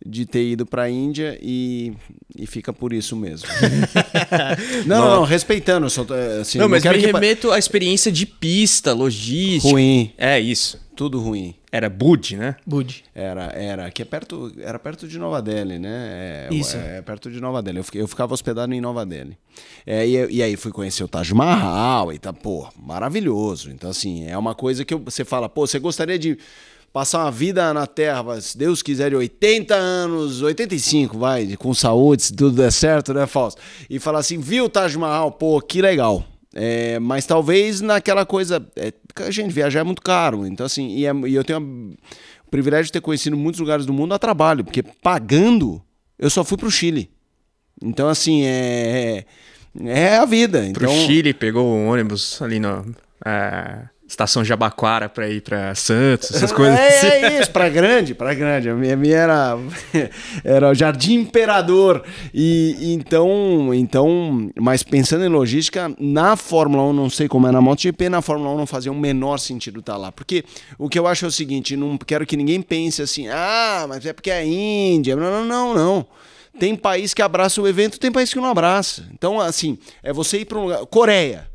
de ter ido para a Índia e fica por isso mesmo. não, respeitando. Assim, não, mas me remeto à experiência de pista, logística. Ruim. É isso. Tudo ruim. Era Bud, né? Bud. Era que era perto de Nova Delhi, né? Isso. Perto de Nova Delhi. Eu ficava hospedado em Nova Delhi. E aí fui conhecer o Taj Mahal e tá, pô, maravilhoso. Então, assim, é uma coisa que você fala, pô, você gostaria de passar uma vida na Terra, se Deus quiser, de 80 anos, 85, vai, com saúde, se tudo der certo, né, Fausto? E falar assim, viu o Taj Mahal? Pô, que legal. Mas talvez naquela coisa... gente, viajar é muito caro. Então, assim, e eu tenho o privilégio de ter conhecido muitos lugares do mundo a trabalho, porque pagando, eu só fui pro Chile. Então, assim, é a vida. Pro Chile, pegou um ônibus ali na Estação Jabaquara pra ir pra Santos, essas coisas assim. É isso, pra grande. A minha era o Jardim Imperador. Então, mas pensando em logística, na Fórmula 1, não sei como é na MotoGP, na Fórmula 1 não fazia o menor sentido estar lá. Porque o que eu acho é o seguinte, não quero que ninguém pense assim, mas é porque é a Índia. Não. Tem país que abraça o evento, tem país que não abraça. Então, assim, é você ir para um lugar... Coreia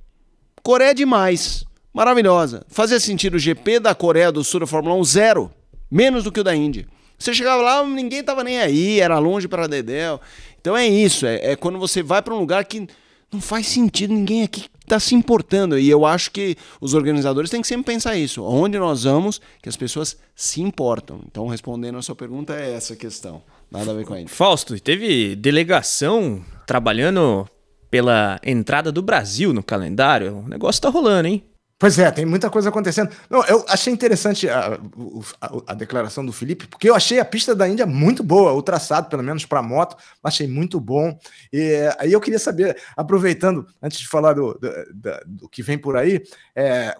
é demais. Maravilhosa. Fazia sentido o GP da Coreia do Sul da Fórmula 1 0, menos do que o da Índia. Você chegava lá, ninguém estava nem aí, era longe para dedéu. Então é isso, é quando você vai para um lugar que não faz sentido, ninguém aqui está se importando. E eu acho que os organizadores têm que sempre pensar isso. Onde nós vamos, que as pessoas se importam. Então, respondendo a sua pergunta, é essa a questão. Nada a ver com a Índia. Fausto, teve delegação trabalhando pela entrada do Brasil no calendário? O negócio tá rolando, hein? Pois é, tem muita coisa acontecendo. Não, eu achei interessante a declaração do Felipe, porque eu achei a pista da Índia muito boa, o traçado, pelo menos para moto, achei muito bom. E aí eu queria saber, aproveitando, antes de falar do que vem por aí,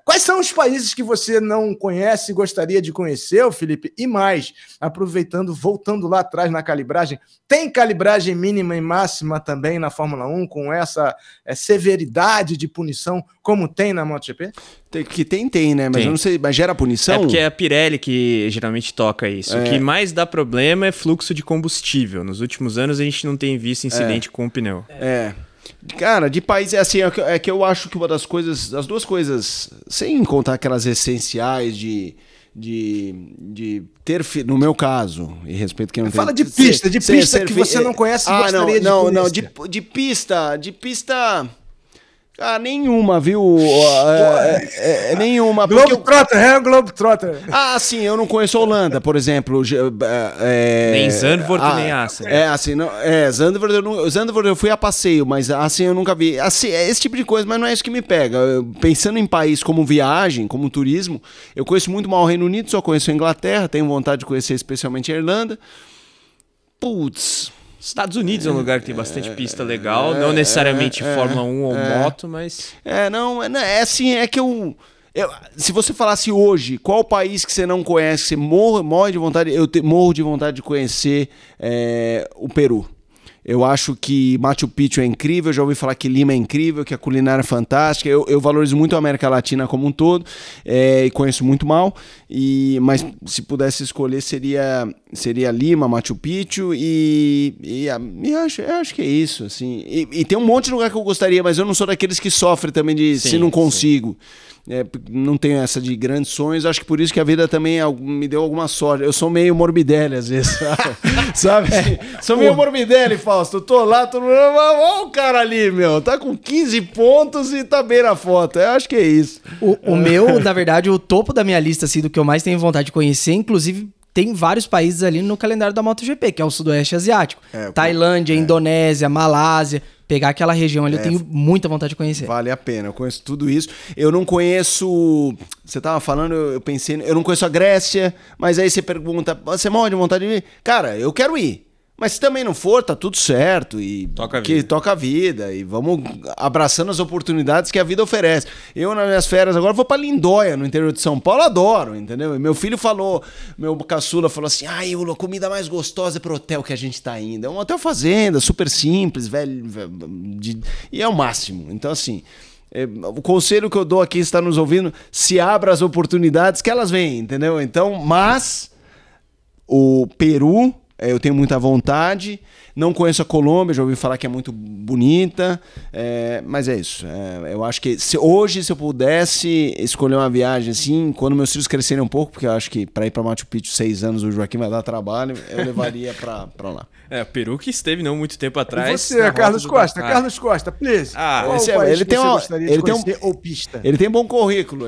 quais são os países que você não conhece e gostaria de conhecer, Felipe? E mais, aproveitando, voltando lá atrás na calibragem, tem calibragem mínima e máxima também na Fórmula 1, com essa severidade de punição, como tem na MotoGP? Tem, né? Mas tem. Eu não sei, mas gera punição? É porque é a Pirelli que geralmente toca isso. O que mais dá problema é fluxo de combustível. Nos últimos anos a gente não tem visto incidente com o pneu. Cara, de país, assim, é que eu acho que uma das coisas, as duas coisas, sem contar aquelas essenciais de ter, no meu caso, e respeito quem não tem... Fala de pista que você não conhece e gostaria de conhecer. Não, de pista... Ah, nenhuma, viu? Nenhuma. Globetrotter. Ah, sim, eu não conheço a Holanda, por exemplo. Nem Zandvoort, nem Assen. Zandvoort eu fui a passeio, mas assim eu nunca vi. Assim, é esse tipo de coisa, mas não é isso que me pega. Pensando em país como viagem, como turismo, eu conheço muito mal o Reino Unido, só conheço a Inglaterra, tenho vontade de conhecer especialmente a Irlanda. Putz... Estados Unidos é um lugar que tem bastante pista legal, não necessariamente Fórmula 1 ou moto, mas... É que eu... Se você falasse hoje, qual país que você não conhece, que você morre de vontade... morro de vontade de conhecer o Peru. Eu acho que Machu Picchu é incrível, já ouvi falar que Lima é incrível, que a culinária é fantástica. Eu valorizo muito a América Latina como um todo, e conheço muito mal, mas se pudesse escolher seria Lima, Machu Picchu e acho que é isso. Assim. E tem um monte de lugar que eu gostaria, mas eu não sou daqueles que sofrem também se não consigo. Não tenho essa de grandes sonhos, acho que por isso que a vida também me deu alguma sorte. Eu sou meio Morbidelli às vezes, sabe? Sou meio Morbidelli, Fausto? Eu tô lá, todo mundo... Olha o cara ali, meu. Tá com 15 pontos e tá bem na foto. Eu acho que é isso. O meu, na verdade, o topo da minha lista, assim, do que eu mais tenho vontade de conhecer, inclusive... Tem vários países ali no calendário da MotoGP, que é o Sudoeste Asiático. Tailândia, Indonésia, Malásia. Pegar aquela região ali, eu tenho muita vontade de conhecer. Vale a pena, eu conheço tudo isso. Eu não conheço... Você tava falando, eu pensei... Eu não conheço a Grécia, mas aí você pergunta... Você morre de vontade de ir? Cara, eu quero ir. Mas se também não for, tá tudo certo. E toca a vida. E vamos abraçando as oportunidades que a vida oferece. Eu, nas minhas férias, agora vou pra Lindóia, no interior de São Paulo. Adoro, entendeu? E meu filho falou, meu caçula falou assim, a comida mais gostosa é pro hotel que a gente tá indo. É um hotel fazenda, super simples, velho, e é o máximo. Então, assim... O conselho que eu dou aqui, está nos ouvindo, se abra as oportunidades que elas vêm, entendeu? Então, mas o Peru... Eu tenho muita vontade. Não conheço a Colômbia, já ouvi falar que é muito bonita. Mas é isso. Eu acho que se eu pudesse escolher uma viagem assim, quando meus filhos crescerem um pouco, porque eu acho que para ir para Machu Picchu 6 anos o Joaquim vai dar trabalho, eu levaria para lá. O Peru que esteve não muito tempo atrás. E você, Carlos Costa? Carlos Costa, please. Ele tem bom currículo.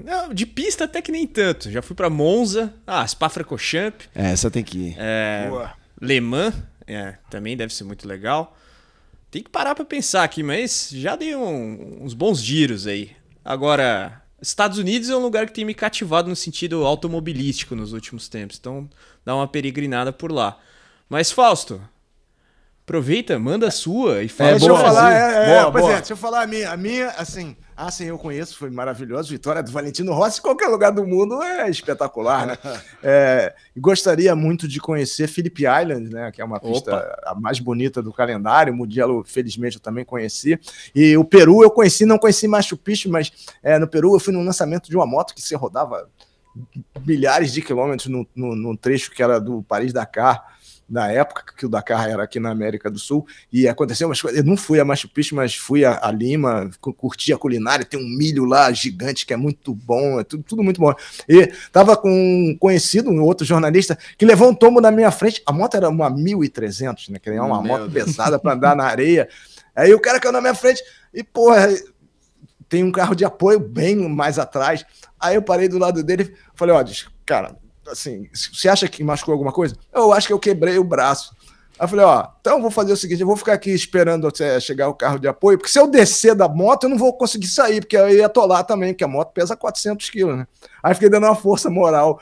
Não, de pista até que nem tanto. Já fui para Monza, Spa-Francorchamps. Essa tem que ir. Le Mans, também deve ser muito legal. Tem que parar para pensar aqui, mas já dei uns bons giros aí. Agora, Estados Unidos é um lugar que tem me cativado no sentido automobilístico nos últimos tempos. Então, dá uma peregrinada por lá. Mas, Fausto, aproveita, manda a sua e fala. Deixa eu falar, deixa eu falar a minha, assim... sim, eu conheço, foi maravilhoso. Vitória do Valentino Rossi, em qualquer lugar do mundo é espetacular, né? Gostaria muito de conhecer Phillip Island, né? Que é uma pista a mais bonita do calendário. O Mugello, felizmente, eu também conheci. E o Peru eu conheci, não conheci Machu Picchu, mas no Peru eu fui no lançamento de uma moto que se rodava milhares de quilômetros no trecho que era do Paris-Dakar. Na época que o Dakar era aqui na América do Sul, e aconteceu umas coisas. Eu não fui a Machu Picchu, mas fui a Lima, curti a culinária, tem um milho lá gigante que é muito bom, é tudo muito bom. E tava com um conhecido, um outro jornalista, que levou um tombo na minha frente. A moto era uma 1300, né? Que é uma moto pesada para andar na areia. Aí o cara caiu na minha frente e, porra, tem um carro de apoio bem mais atrás. Aí eu parei do lado dele e falei, cara, assim, você acha que machucou alguma coisa? Eu acho que eu quebrei o braço. Aí eu falei, então eu vou fazer o seguinte, eu vou ficar aqui esperando chegar o carro de apoio, porque se eu descer da moto, eu não vou conseguir sair, porque eu ia atolar também, porque a moto pesa 400 quilos, né? Aí fiquei dando uma força moral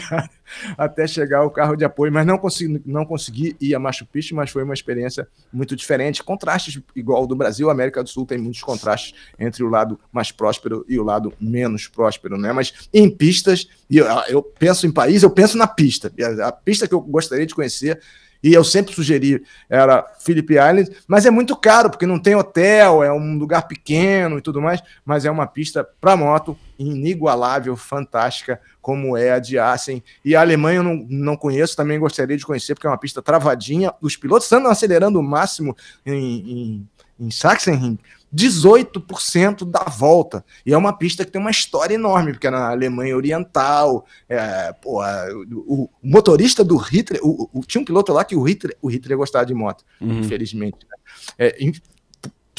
cara, até chegar o carro de apoio, mas não consegui ir a Machu Picchu, mas foi uma experiência muito diferente. Contrastes igual ao do Brasil, a América do Sul tem muitos contrastes entre o lado mais próspero e o lado menos próspero, né? Mas em pistas, e eu penso em país, eu penso na pista. A pista que eu gostaria de conhecer, e eu sempre sugeri, era Phillip Island, mas é muito caro, porque não tem hotel, é um lugar pequeno e tudo mais, mas é uma pista para moto inigualável, fantástica, como é a de Assen. E a Alemanha eu não conheço, também gostaria de conhecer, porque é uma pista travadinha, os pilotos andam acelerando o máximo em Sachsenring, 18% da volta. E é uma pista que tem uma história enorme, porque é na Alemanha Oriental. O motorista do Hitler, tinha um piloto lá que o Hitler gostava de moto, infelizmente. Né?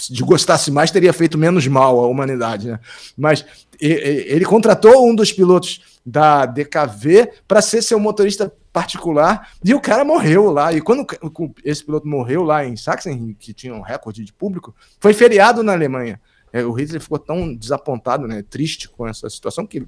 De gostasse mais, teria feito menos mal à humanidade. Né? Mas ele contratou um dos pilotos da DKV para ser seu motorista particular, e o cara morreu lá. E quando esse piloto morreu lá em Sachsen, que tinha um recorde de público, foi feriado na Alemanha. O Hitler ficou tão desapontado, né, triste com essa situação, que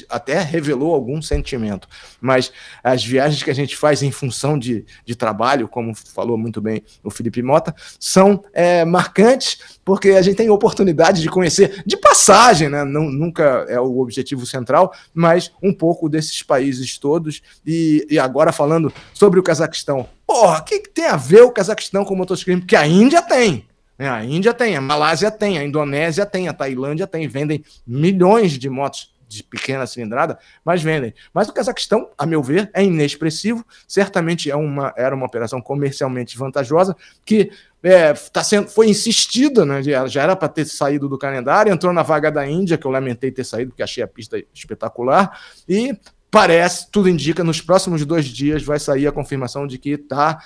até revelou algum sentimento. Mas as viagens que a gente faz em função de trabalho, como falou muito bem o Felipe Mota, são marcantes, porque a gente tem oportunidade de conhecer, de passagem, né? Nunca é o objetivo central, mas um pouco desses países todos. E agora falando sobre o Cazaquistão. Porra, o que tem a ver o Cazaquistão com o motociclismo? Porque a Índia tem. A Índia tem, a Malásia tem, a Indonésia tem, a Tailândia tem, vendem milhões de motos de pequena cilindrada, mas vendem. Mas o Cazaquistão, a meu ver, é inexpressivo, certamente era uma operação comercialmente vantajosa, que foi insistida, né? Já era para ter saído do calendário, entrou na vaga da Índia, que eu lamentei ter saído, porque achei a pista espetacular, e parece, tudo indica, nos próximos 2 dias vai sair a confirmação de que tá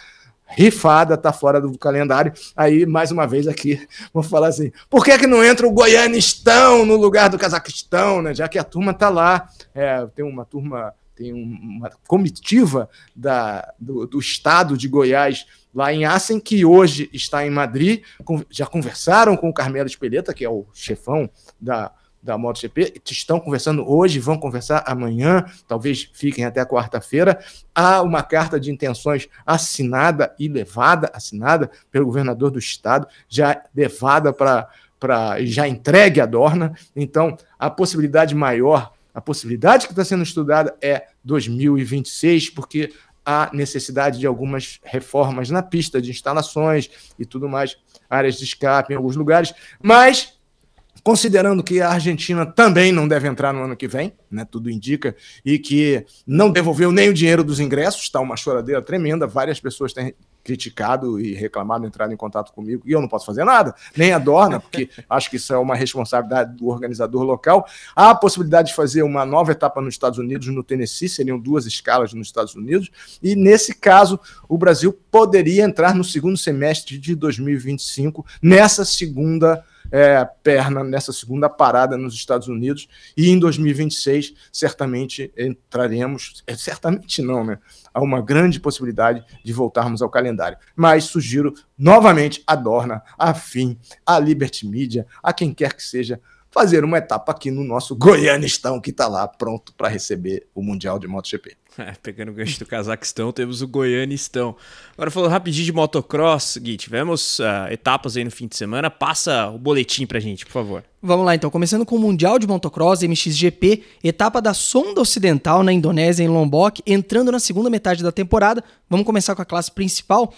rifada, tá fora do calendário. Aí, mais uma vez aqui, vou falar assim, por que não entra o Goianistão no lugar do Cazaquistão, né? Já que a turma tá lá, tem uma comitiva do estado de Goiás lá em Assen, que hoje está em Madrid, já conversaram com o Carmelo Espeleta, que é o chefão da MotoGP, estão conversando hoje, vão conversar amanhã, talvez fiquem até quarta-feira. Há uma carta de intenções assinada pelo governador do estado, já levada já entregue à Dorna. Então, a possibilidade que está sendo estudada é 2026, porque há necessidade de algumas reformas na pista de instalações e tudo mais, áreas de escape em alguns lugares, mas considerando que a Argentina também não deve entrar no ano que vem, né, tudo indica, e que não devolveu nem o dinheiro dos ingressos, está uma choradeira tremenda, várias pessoas têm criticado e reclamado, entrado em contato comigo, e eu não posso fazer nada, nem a Dorna, porque acho que isso é uma responsabilidade do organizador local. Há a possibilidade de fazer uma nova etapa nos Estados Unidos, no Tennessee, seriam 2 escalas nos Estados Unidos, e nesse caso o Brasil poderia entrar no segundo semestre de 2025, nessa segunda nessa segunda parada nos Estados Unidos, e em 2026 certamente entraremos, certamente não, né? Há uma grande possibilidade de voltarmos ao calendário, mas sugiro novamente a Dorna, a FIM, a Liberty Media, a quem quer que seja, fazer uma etapa aqui no nosso Goianistão, que está lá pronto para receber o Mundial de MotoGP. Pegando o gancho do Cazaquistão, temos o Goianistão. Agora, falando rapidinho de motocross, Gui, tivemos etapas aí no fim de semana. Passa o boletim pra gente, por favor. Vamos lá, então. Começando com o Mundial de Motocross, MXGP, etapa da Sonda Ocidental na Indonésia, em Lombok, entrando na segunda metade da temporada. Vamos começar com a classe principal.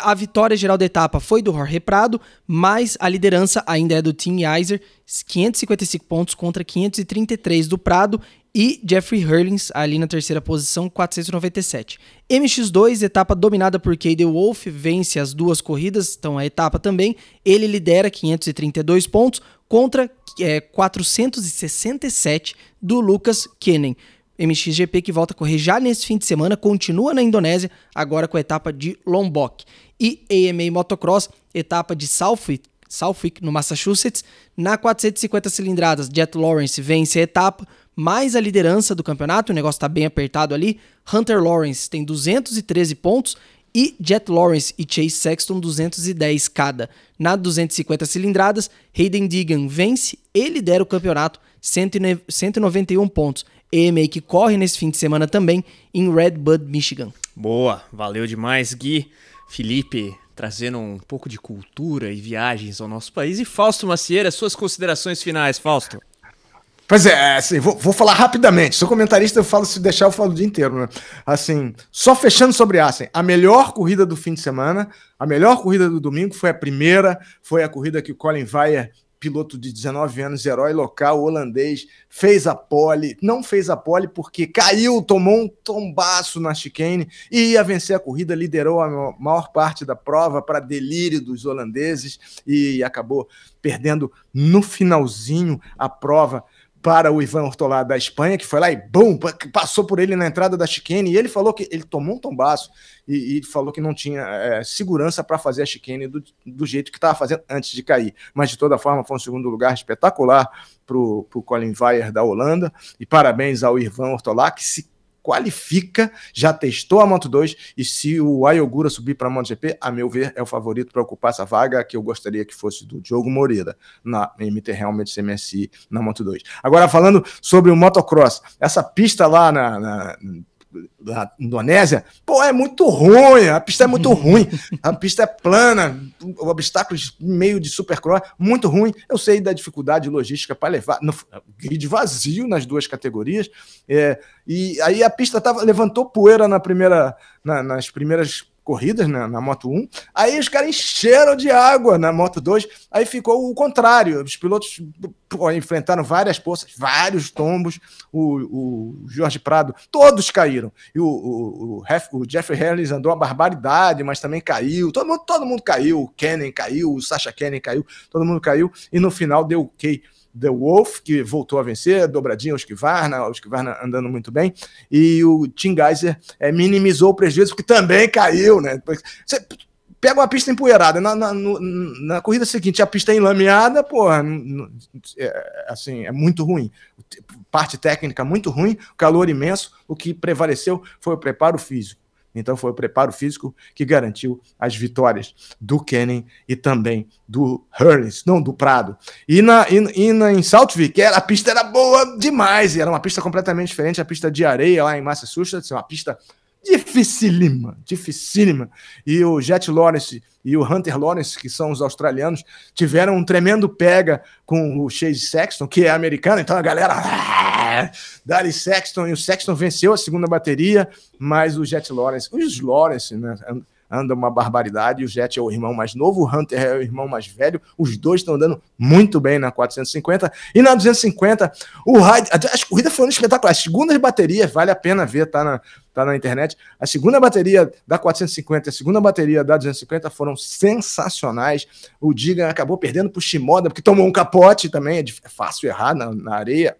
A vitória geral da etapa foi do Jorge Prado, mas a liderança ainda é do Team Iser, 555 pontos contra 533 do Prado, e Jeffrey Hurlings ali na terceira posição, 497. MX2, etapa dominada por Cade Wolf, vence as 2 corridas, então a etapa também, ele lidera 532 pontos contra 467 do Lucas Kennen. MXGP que volta a correr já nesse fim de semana, continua na Indonésia, agora com a etapa de Lombok. E AMA Motocross, etapa de Southwick, no Massachusetts, na 450 cilindradas, Jet Lawrence vence a etapa, mais a liderança do campeonato, o negócio está bem apertado ali. Hunter Lawrence tem 213 pontos e Jet Lawrence e Chase Sexton 210 cada. Na 250 cilindradas, Hayden Deegan vence e lidera o campeonato, 191 pontos. AMA que corre nesse fim de semana também em Red Bud, Michigan. Boa, valeu demais, Gui. Felipe trazendo um pouco de cultura e viagens ao nosso país. E Fausto Macieira, suas considerações finais, Fausto. Pois é, assim, vou falar rapidamente. Sou comentarista, eu falo, se deixar eu falo o dia inteiro, né? Assim, só fechando sobre Assen, a melhor corrida do fim de semana, a melhor corrida do domingo foi a primeira, foi a corrida que o Colin Weier, piloto de 19 anos, herói local, holandês, fez a pole, não fez a pole porque caiu, tomou um tombaço na chicane e ia vencer a corrida, liderou a maior parte da prova para delírio dos holandeses e acabou perdendo no finalzinho a prova para o Ivan Ortolá da Espanha, que foi lá e bum, passou por ele na entrada da chicane, e ele falou que ele tomou um tombaço e falou que não tinha segurança para fazer a chicane do jeito que estava fazendo antes de cair. Mas, de toda forma, foi um segundo lugar espetacular para o Colin Weier da Holanda, e parabéns ao Ivan Ortolá, que se qualifica, já testou a Moto2, e se o Ayogura subir para a MotoGP, a meu ver, é o favorito para ocupar essa vaga, que eu gostaria que fosse do Diogo Moreira, na MT Helmet CMSI na Moto2. Agora, falando sobre o motocross, essa pista lá na Indonésia, pô, é muito ruim, a pista é muito ruim, a pista é plana, obstáculos meio de supercross, muito ruim. Eu sei da dificuldade logística para levar no grid vazio nas 2 categorias, e aí a pista levantou poeira nas primeiras corridas, né, na Moto 1, aí os caras encheram de água na Moto 2, aí ficou o contrário, os pilotos enfrentaram várias poças, vários tombos, o Jorge Prado, todos caíram, e o Jeffrey Hurlings andou uma barbaridade, mas também caiu, todo mundo caiu, o Kennen caiu, o Sasha Kennen caiu, todo mundo caiu, e no final deu ok The Wolf, que voltou a vencer, dobradinha o Husqvarna andando muito bem, e o Tim Gajser minimizou o prejuízo, porque também caiu, né? Você pega uma pista empoeirada, na corrida seguinte a pista é enlameada, porra, assim, é muito ruim. Parte técnica muito ruim, calor imenso, o que prevaleceu foi o preparo físico. Então foi o preparo físico que garantiu as vitórias do Kenny e também do Hurley, não do Prado. Em Saltwick, a pista era boa demais, era uma pista completamente diferente, a pista de areia lá em Massachusetts, uma pista dificílima. E o Jet Lawrence e o Hunter Lawrence, que são os australianos, tiveram um tremendo pega com o Chase Sexton, que é americano, então a galera Dali Sexton, e o Sexton venceu a segunda bateria, mas o Jet Lawrence, os Lawrence, né, anda uma barbaridade, o Jet é o irmão mais novo, o Hunter é o irmão mais velho, os dois estão andando muito bem na 450, e na 250, o Hyde, as corridas foram espetaculares, as segundas baterias, vale a pena ver, tá na internet, a segunda bateria da 450 e a segunda bateria da 250 foram sensacionais, o Digan acabou perdendo pro Shimoda, porque tomou um capote também, é fácil errar na areia,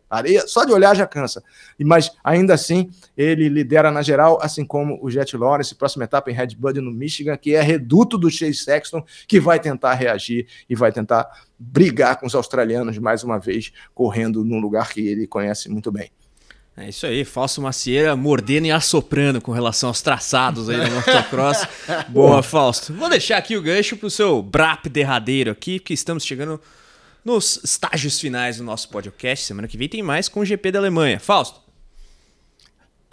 só de olhar já cansa, mas ainda assim, ele lidera na geral, assim como o Jet Lawrence, próxima etapa em Red Bud no Michigan, que é reduto do Chase Sexton, que vai tentar reagir e vai tentar brigar com os australianos mais uma vez, correndo num lugar que ele conhece muito bem. É isso aí, Fausto Macieira mordendo e assoprando com relação aos traçados aí do motocross. Boa, Fausto. Vou deixar aqui o gancho pro seu brap derradeiro aqui, porque estamos chegando nos estágios finais do nosso podcast. Semana que vem tem mais com o GP da Alemanha. Fausto.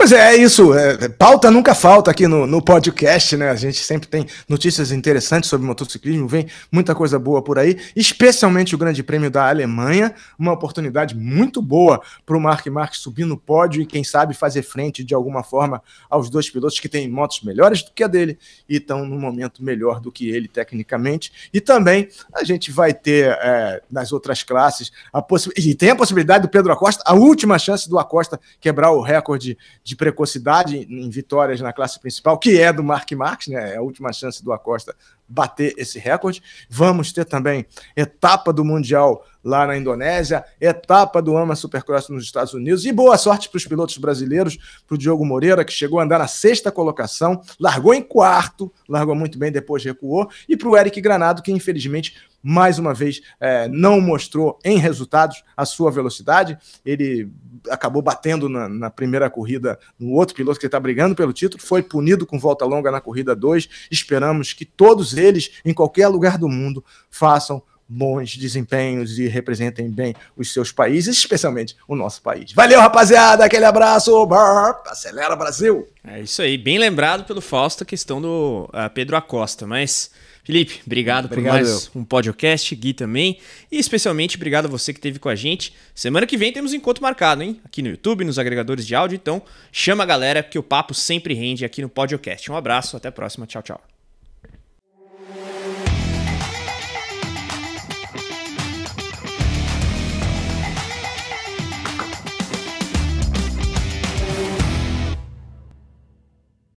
Pois é isso, pauta nunca falta aqui no podcast, né? A gente sempre tem notícias interessantes sobre motociclismo, vem muita coisa boa por aí, especialmente o Grande Prêmio da Alemanha, uma oportunidade muito boa para o Marc Marquez subir no pódio e quem sabe fazer frente de alguma forma aos dois pilotos que têm motos melhores do que a dele e estão num momento melhor do que ele tecnicamente. E também a gente vai ter nas outras classes e tem a possibilidade do Pedro Acosta, a última chance do Acosta quebrar o recorde de precocidade em vitórias na classe principal, que é do Marc Marquez, né? É a última chance do Acosta bater esse recorde. Vamos ter também etapa do Mundial lá na Indonésia, etapa do AMA Supercross nos Estados Unidos, e boa sorte para os pilotos brasileiros, para o Diogo Moreira, que chegou a andar na 6ª colocação, largou em 4º, largou muito bem, depois recuou, e para o Eric Granado, que infelizmente mais uma vez não mostrou em resultados a sua velocidade. Ele acabou batendo na primeira corrida no outro piloto que está brigando pelo título, foi punido com volta longa na corrida 2. Esperamos que todos eles, em qualquer lugar do mundo, façam bons desempenhos e representem bem os seus países, especialmente o nosso país. Valeu, rapaziada, aquele abraço, acelera Brasil! É isso aí, bem lembrado pelo Fausto a questão do Pedro Acosta, mas Felipe, obrigado por mais um podcast, Gui também, e especialmente obrigado a você que esteve com a gente. Semana que vem temos um encontro marcado, hein? Aqui no YouTube, nos agregadores de áudio, então chama a galera, porque o papo sempre rende aqui no podcast. Um abraço, até a próxima, tchau, tchau.